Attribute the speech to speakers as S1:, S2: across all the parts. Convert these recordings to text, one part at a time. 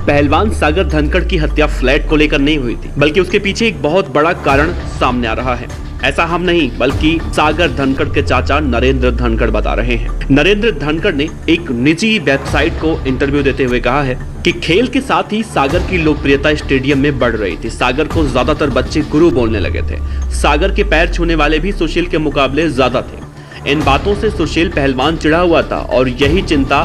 S1: पहलवान सागर धनखड़ की हत्या फ्लैट को लेकर नहीं हुई थी, बल्कि उसके पीछे एक बहुत बड़ा कारण सामने आ रहा है। ऐसा हम नहीं बल्कि सागर धनखड़ के चाचा नरेंद्र धनखड़ बता रहे हैं। नरेंद्र धनखड़ ने एक निजी वेबसाइट को इंटरव्यू देते हुए कहा है कि खेल के साथ ही सागर की लोकप्रियता स्टेडियम में बढ़ रही थी। सागर को ज्यादातर बच्चे गुरु बोलने लगे थे। सागर के पैर छूने वाले भी सुशील के मुकाबले ज्यादा थे। इन बातों से सुशील पहलवान चिढ़ा हुआ था और यही चिंता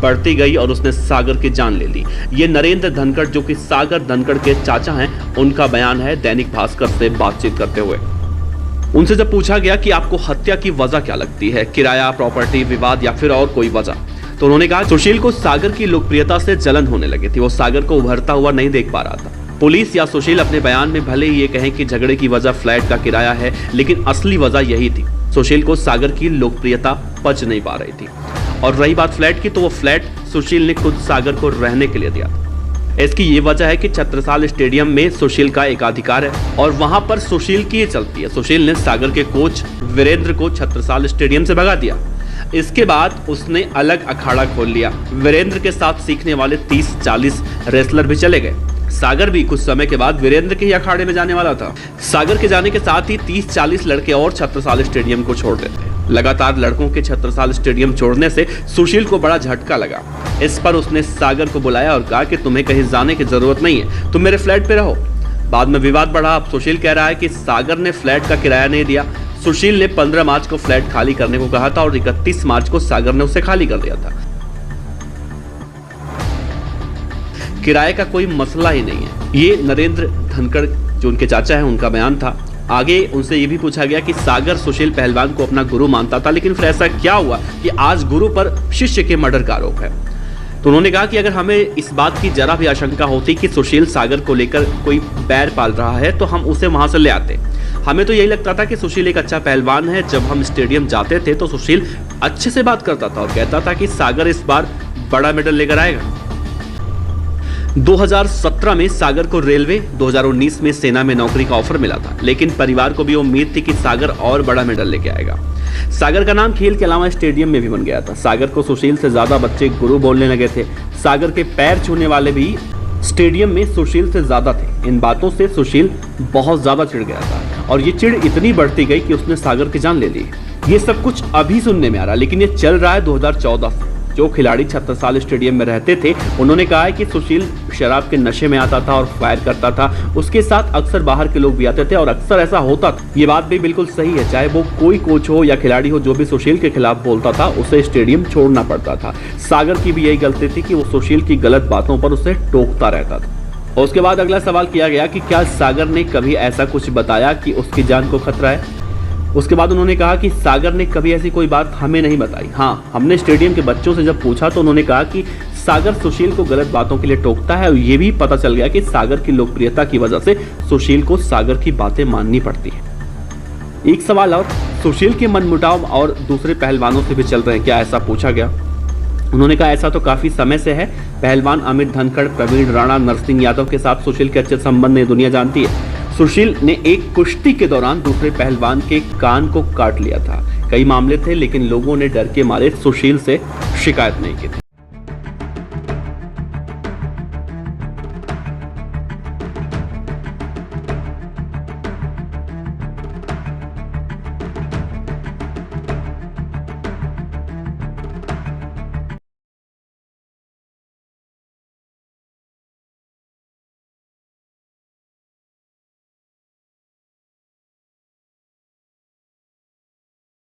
S1: बढ़ती गई और उसने सागर की जान ले ली। ये नरेंद्र धनखड़, जो कि सागर धनखड़ के चाचा हैं, उनका बयान है दैनिक भास्कर से बातचीत करते हुए। उनसे जब पूछा गया कि आपको हत्या की वजह क्या लगती है, किराया, प्रॉपर्टी, विवाद या फिर और कोई वजह, तो उन्होंने कहा सुशील को सागर की लोकप्रियता से जलन होने लगी थी। वो सागर को उभरता हुआ नहीं देख पा रहा था। पुलिस या सुशील अपने बयान में भले ही ये कहें कि झगड़े की वजह फ्लैट का किराया है, लेकिन असली वजह यही थी। सुशील को सागर की लोकप्रियता पच नहीं पा रही थी। और रही बात फ्लैट की, तो वो फ्लैट सुशील ने खुद सागर को रहने के लिए दिया था। इसकी ये वजह है कि छत्रसाल स्टेडियम में सुशील का एकाधिकार है और वहां पर सुशील की चलती है। सुशील ने सागर के कोच वीरेंद्र को छत्रसाल स्टेडियम से भगा दिया। इसके बाद उसने अलग अखाड़ा खोल लिया। वीरेंद्र के साथ सीखने वाले 30-40 रेसलर भी चले गए। सागर भी कुछ समय के बाद वीरेंद्र के ही अखाड़े में जाने वाला था। सागर के जाने के साथ ही 30-40 लड़के और छत्रसाल स्टेडियम को छोड़ देते। लगातार लड़कों के छत्रसाल स्टेडियम छोड़ने से सुशील को बड़ा झटका लगा। इस पर उसने सागर को बुलाया और कहा कि तुम्हें कहीं जाने की जरूरत नहीं है, तुम मेरे फ्लैट पे रहो। बाद में विवाद बढ़ा। अब सुशील कह रहा है कि सागर ने फ्लैट का किराया नहीं दिया। सुशील ने 15 मार्च को फ्लैट खाली करने को कहा था और 31 मार्च को सागर ने उसे खाली कर दिया था। किराए का कोई मसला ही नहीं है। ये नरेंद्र धनखड़, जो उनके चाचा है, उनका बयान था। आगे उनसे ये भी पूछा गया कि सागर सुशील पहलवान को अपना गुरु मानता था, लेकिन फिर ऐसा क्या हुआ कि आज गुरु पर शिष्य के मर्डर का आरोप है। तो उन्होंने कहा कि अगर हमें इस बात की जरा भी आशंका होती कि सुशील सागर को लेकर कोई बैर पाल रहा है, तो हम उसे वहां से ले आते। हमें तो यही लगता था कि सुशील एक अच्छा पहलवान है। जब हम स्टेडियम जाते थे तो सुशील अच्छे से बात करता था और कहता था कि सागर इस बार बड़ा मेडल लेकर आएगा। 2017 में सागर को रेलवे, 2019 में सेना में नौकरी का ऑफर मिला था, लेकिन परिवार को भी उम्मीद थी कि सागर और बड़ा मेडल लेके आएगा। सागर का नाम खेल के अलावा स्टेडियम में भी बन गया था। सागर को सुशील से ज्यादा बच्चे गुरु बोलने लगे थे। सागर के पैर छूने वाले भी स्टेडियम में सुशील से ज्यादा थे। इन बातों से सुशील बहुत ज्यादा चिढ़ गया था और ये चिढ़ इतनी बढ़ती गई कि उसने सागर की जान ले ली। ये सब कुछ अभी सुनने में आ रहा है, लेकिन ये चल रहा है 2014 से। जो खिलाड़ी छत्रसाल स्टेडियम में रहते थे, उन्होंने कहा है कि सुशील शराब के नशे में आता था और फायर करता था। उसके साथ अक्सर बाहर के लोग भी आते थे और अक्सर ऐसा होता था। ये बात भी बिल्कुल सही है। चाहे वो कोई कोच हो या खिलाड़ी हो, जो भी सुशील के खिलाफ बोलता था उसे स्टेडियम छोड़ना पड़ता था। सागर की भी यही गलती थी कि वो सुशील की गलत बातों पर उसे टोकता रहता था। और उसके बाद अगला सवाल किया गया कि क्या सागर ने कभी ऐसा कुछ बताया कि उसकी जान को खतरा है। उसके बाद उन्होंने कहा कि सागर ने कभी ऐसी कोई बात हमें नहीं बताई। हाँ, हमने स्टेडियम के बच्चों से जब पूछा तो उन्होंने कहा कि सागर सुशील को गलत बातों के लिए टोकता है और ये भी पता चल गया कि सागर की लोकप्रियता की वजह से सुशील को सागर की बातें माननी पड़ती है। एक सवाल और, सुशील के मनमुटाव और दूसरे पहलवानों से भी चल रहे हैं क्या, ऐसा पूछा गया। उन्होंने कहा ऐसा तो काफी समय से है। पहलवान अमित धनखड़, प्रवीण राणा, नरसिंह यादव के साथ सुशील के अच्छे संबंध ने दुनिया जानती है। सुशील ने एक कुश्ती के दौरान दूसरे पहलवान के कान को काट लिया था। कई मामले थे, लेकिन लोगों ने डर के मारे सुशील से शिकायत नहीं की थी।